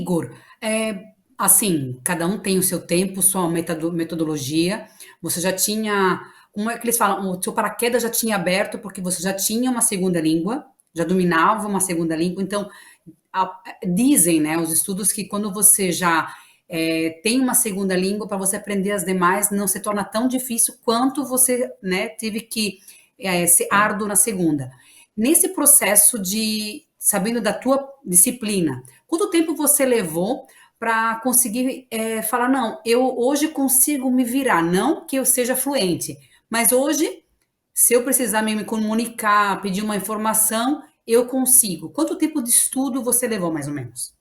Igor, assim, cada um tem o seu tempo, sua metodologia. Você já tinha, como é que eles falam? O seu paraquedas já tinha aberto porque você já tinha uma segunda língua, já dominava uma segunda língua. Então, dizem, né, os estudos que quando você já tem uma segunda língua, para você aprender as demais, não se torna tão difícil quanto você, né, teve que ser árduo na segunda. Nesse processo de, sabendo da tua disciplina, quanto tempo você levou para conseguir falar, não, eu hoje consigo me virar, não que eu seja fluente, mas hoje, se eu precisar me comunicar, pedir uma informação, eu consigo. Quanto tempo de estudo você levou, mais ou menos?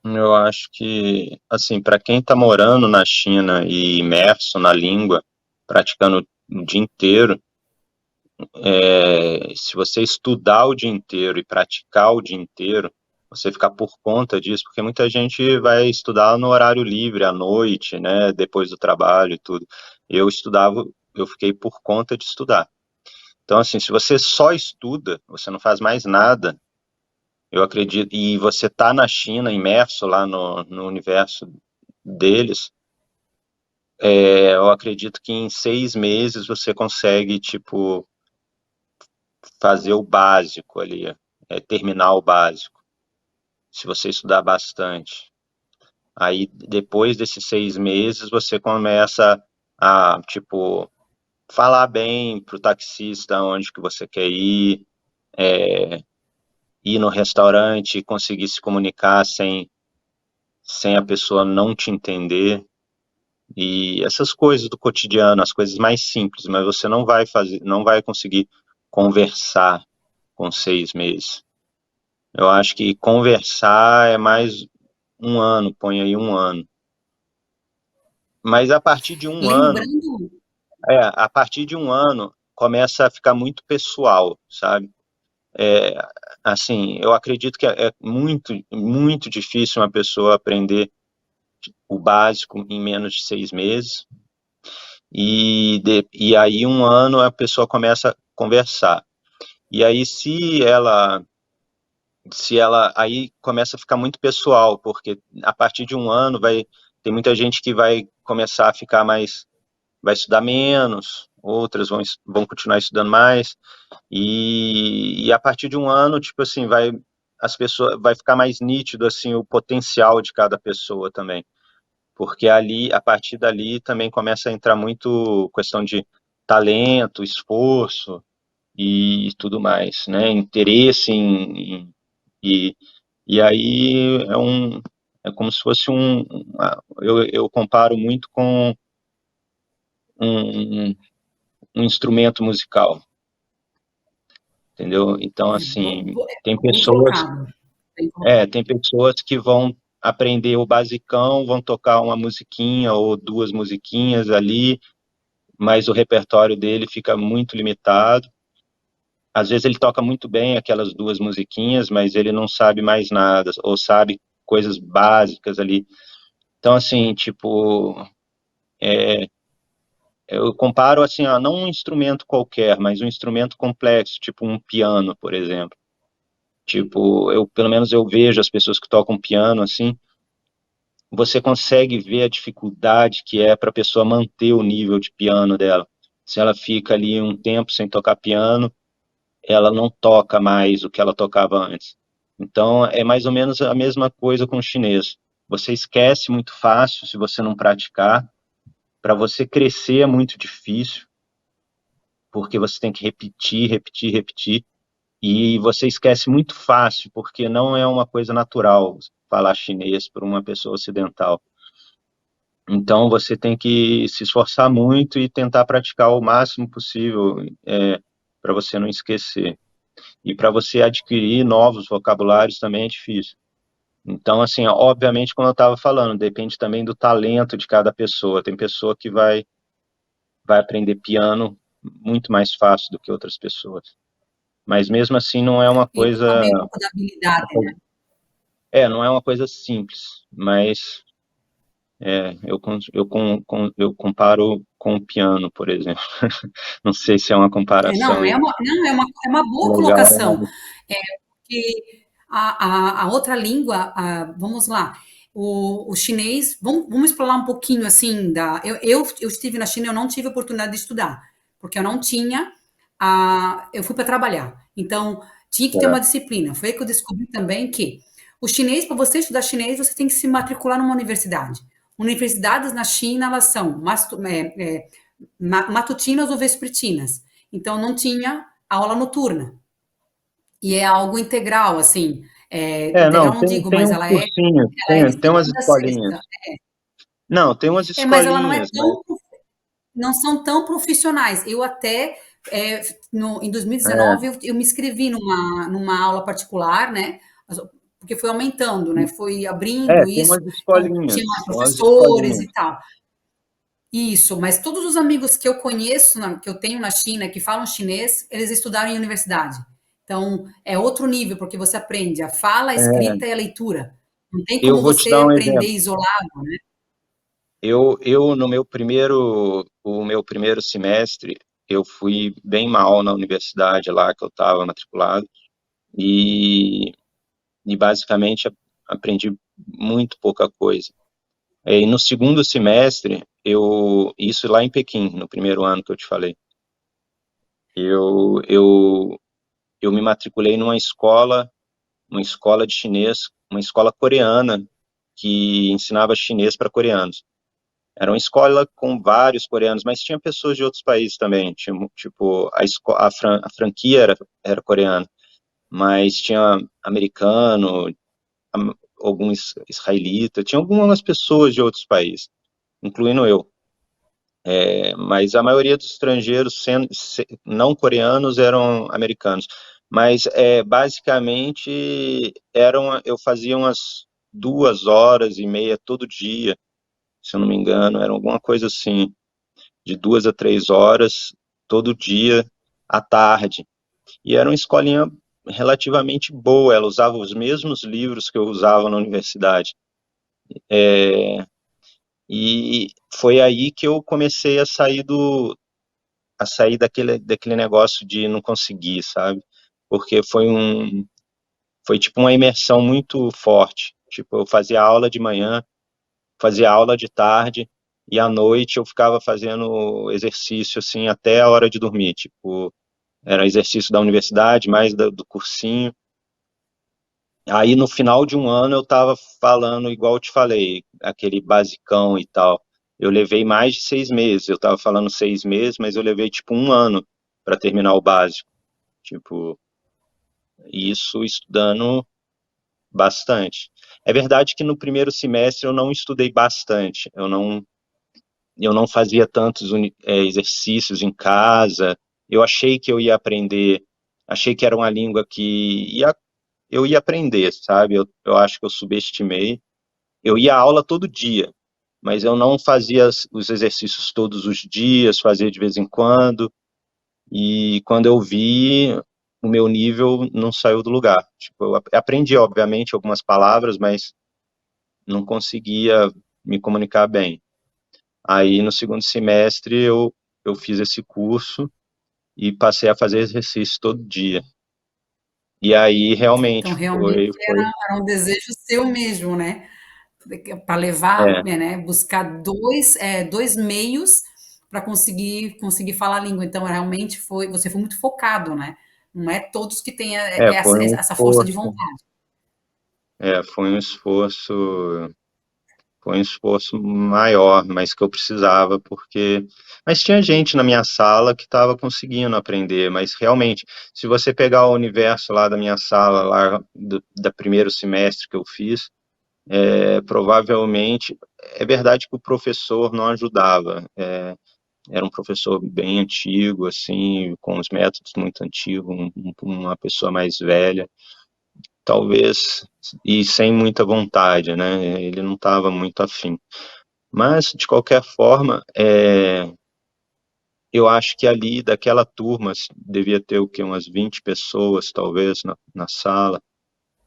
Eu acho que, assim, para quem está morando na China e imerso na língua, praticando o dia inteiro, se você estudar o dia inteiro e praticar o dia inteiro, você ficar por conta disso, porque muita gente vai estudar no horário livre, à noite, né, depois do trabalho e tudo. Eu estudava, eu fiquei por conta de estudar. Então, assim, se você só estuda, você não faz mais nada, eu acredito, e você está na China, imerso lá no universo deles, eu acredito que em 6 meses você consegue, tipo, fazer o básico ali, terminar o básico, se você estudar bastante. Aí, depois desses 6 meses, você começa a, tipo, falar bem pro taxista onde que você quer ir no restaurante e conseguir se comunicar sem a pessoa não te entender. E essas coisas do cotidiano, as coisas mais simples, mas você não vai fazer, não vai conseguir conversar com 6 meses. Eu acho que conversar é mais um ano, põe aí um ano. Mas a partir de um ano, Lembrando, a partir de um ano começa a ficar muito pessoal, sabe? É, assim, eu acredito que é muito, muito difícil uma pessoa aprender o básico em menos de 6 meses. E aí um ano a pessoa começa a conversar. E aí se ela aí começa a ficar muito pessoal, porque a partir de um ano tem muita gente que vai começar a ficar mais, vai estudar menos, outras vão continuar estudando mais, e a partir de um ano, tipo assim, vai ficar mais nítido assim o potencial de cada pessoa também, porque ali, a partir dali também começa a entrar muito questão de talento, esforço e tudo mais, né? Interesse e, e aí é como se fosse eu comparo muito com um, um instrumento musical, entendeu? Então, assim, tem bem pessoas, colocado, bem colocado. tem pessoas que vão aprender o basicão, vão tocar uma musiquinha ou duas musiquinhas ali, mas o repertório dele fica muito limitado. Às vezes ele toca muito bem aquelas duas musiquinhas, mas ele não sabe mais nada, ou sabe coisas básicas ali. Então, assim, tipo, eu comparo assim, não um instrumento qualquer, mas um instrumento complexo, tipo um piano, por exemplo. Tipo, pelo menos eu vejo as pessoas que tocam piano assim, você consegue ver a dificuldade que é para a pessoa manter o nível de piano dela. Se ela fica ali um tempo sem tocar piano, ela não toca mais o que ela tocava antes. Então, é mais ou menos a mesma coisa com o chinês. Você esquece muito fácil se você não praticar. Para você crescer é muito difícil, porque você tem que repetir, repetir, repetir. E você esquece muito fácil, porque não é uma coisa natural falar chinês para uma pessoa ocidental. Então, você tem que se esforçar muito e tentar praticar o máximo possível, para você não esquecer. E para você adquirir novos vocabulários também é difícil. Então, assim, obviamente, como eu estava falando, depende também do talento de cada pessoa. Tem pessoa que vai aprender piano muito mais fácil do que outras pessoas. Mas mesmo assim não é uma Entra coisa, também um pouco da habilidade, né? não é uma coisa simples, mas eu comparo com o piano, por exemplo. Não sei se é uma Não, comparação é uma boa legal, colocação. mas É, porque A outra língua, vamos lá, o chinês, vamos explorar um pouquinho assim eu estive na China, eu não tive oportunidade de estudar, porque eu não tinha, eu fui para trabalhar, então tinha que ter uma É, disciplina. Foi aí que eu descobri também que o chinês, para você estudar chinês, você tem que se matricular numa universidade. Universidades na China, elas são matutinas ou vespertinas, então não tinha aula noturna. E é algo integral, assim, não, integral não tem, digo, tem mas uns cursinhos, ela é de tem umas segunda a escolinhas. sexta. Não, tem umas Mas ela não é escolinhas, mas tão, não são tão profissionais. Eu até, em é, 2019, eu me inscrevi numa aula particular, né? Porque foi aumentando, né? Foi abrindo tem isso, umas então tinha escolinhas, mais tem umas professores escolinhas. e tal. Isso, mas todos os amigos que eu conheço, que eu tenho na China, que falam chinês, eles estudaram em universidade. Então, é outro nível, porque você aprende a fala, a É, escrita e a leitura. Não tem eu como vou te você dar um aprender exemplo. isolado, né? Eu no o meu primeiro semestre, eu fui bem mal na universidade lá que eu estava matriculado e, e basicamente aprendi muito pouca coisa. E no segundo semestre, isso lá em Pequim, no primeiro ano que eu te falei, eu, eu, eu me matriculei uma escola de chinês, uma escola coreana que ensinava chinês para coreanos. Era uma escola com vários coreanos, mas tinha pessoas de outros países também. Tinha, tipo, a franquia era coreana, mas tinha americano, alguns israelitas, tinha algumas pessoas de outros países, incluindo eu. Mas a maioria dos estrangeiros não coreanos eram americanos. Mas basicamente eu fazia umas 2 horas e meia todo dia, se eu não me engano, era alguma coisa assim, de 2 a 3 horas todo dia à tarde. E era uma escolinha relativamente boa, ela usava os mesmos livros que eu usava na universidade. E foi aí que eu comecei a sair daquele negócio de não conseguir, sabe? Porque foi tipo uma imersão muito forte. Tipo, eu fazia aula de manhã, fazia aula de tarde e à noite eu ficava fazendo exercício assim até a hora de dormir, tipo, era exercício da universidade, mais do cursinho. Aí no final de um ano eu tava falando igual eu te falei, aquele basicão e tal. Eu levei mais de 6 meses. Eu tava falando 6 meses, mas eu levei tipo um ano para terminar o básico. Tipo, isso estudando bastante. É verdade que no primeiro semestre eu não estudei bastante. Eu não fazia tantos exercícios em casa. Eu achei que eu ia aprender, achei que era uma língua eu ia aprender, sabe? Eu acho que eu subestimei. Eu ia à aula todo dia, mas eu não fazia os exercícios todos os dias, fazia de vez em quando. E quando eu vi, o meu nível não saiu do lugar. Tipo, eu aprendi, obviamente, algumas palavras, mas não conseguia me comunicar bem. Aí, no segundo semestre, eu fiz esse curso e passei a fazer exercício todo dia. E aí, Então, realmente, realmente foi, era um desejo seu mesmo, né? Para levar, é, né? Buscar dois meios para conseguir falar a língua. Então, realmente você foi muito focado, né? Não é todos que têm foi um essa força de esforço, vontade. foi um esforço, foi um esforço maior, mas que eu precisava, mas tinha gente na minha sala que estava conseguindo aprender, mas realmente, se você pegar o universo lá da minha sala, lá da primeiro semestre que eu fiz, provavelmente, é verdade que o professor não ajudava, era um professor bem antigo, assim, com os métodos muito antigos, uma pessoa mais velha, talvez, e sem muita vontade, né? Ele não estava muito afim. Mas, de qualquer forma, eu acho que ali, daquela turma, devia ter o quê? Umas 20 pessoas, talvez, na sala.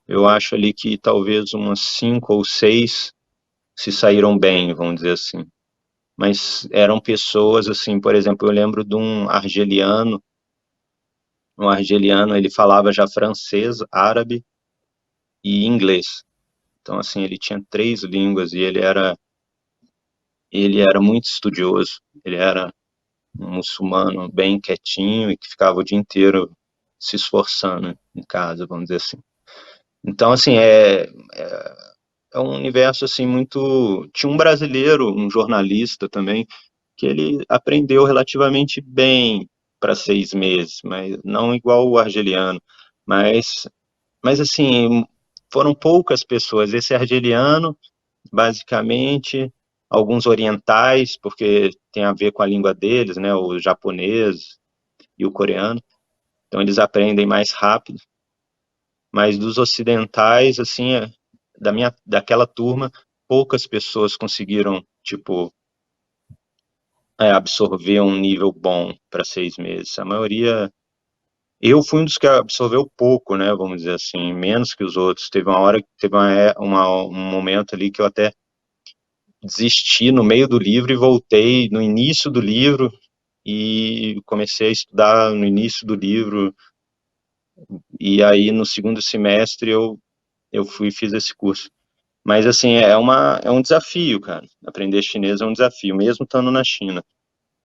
Eu acho ali que talvez umas 5 ou 6 se saíram bem, vamos dizer assim. Mas eram pessoas, assim, por exemplo, eu lembro de um argeliano, ele falava já francês, árabe, e inglês. Então, assim, ele tinha 3 línguas e ele era muito estudioso. Ele era um muçulmano bem quietinho e que ficava o dia inteiro se esforçando em casa, vamos dizer assim. Então, assim, é um universo, assim, muito... Tinha um brasileiro, um jornalista também, que ele aprendeu relativamente bem para 6 meses, mas não igual o argeliano. Mas, mas assim, foram poucas pessoas. Esse argeliano, basicamente, alguns orientais, porque tem a ver com a língua deles, né, o japonês e o coreano, então eles aprendem mais rápido, mas dos ocidentais, assim, daquela turma, poucas pessoas conseguiram, tipo, absorver um nível bom para 6 meses. A maioria, eu fui um dos que absorveu pouco, né, vamos dizer assim, menos que os outros. Teve uma hora, teve um momento ali que eu até desisti no meio do livro e voltei no início do livro e comecei a estudar no início do livro, e aí no segundo semestre eu fui e fiz esse curso. Mas assim, é um desafio, cara. Aprender chinês é um desafio, mesmo estando na China.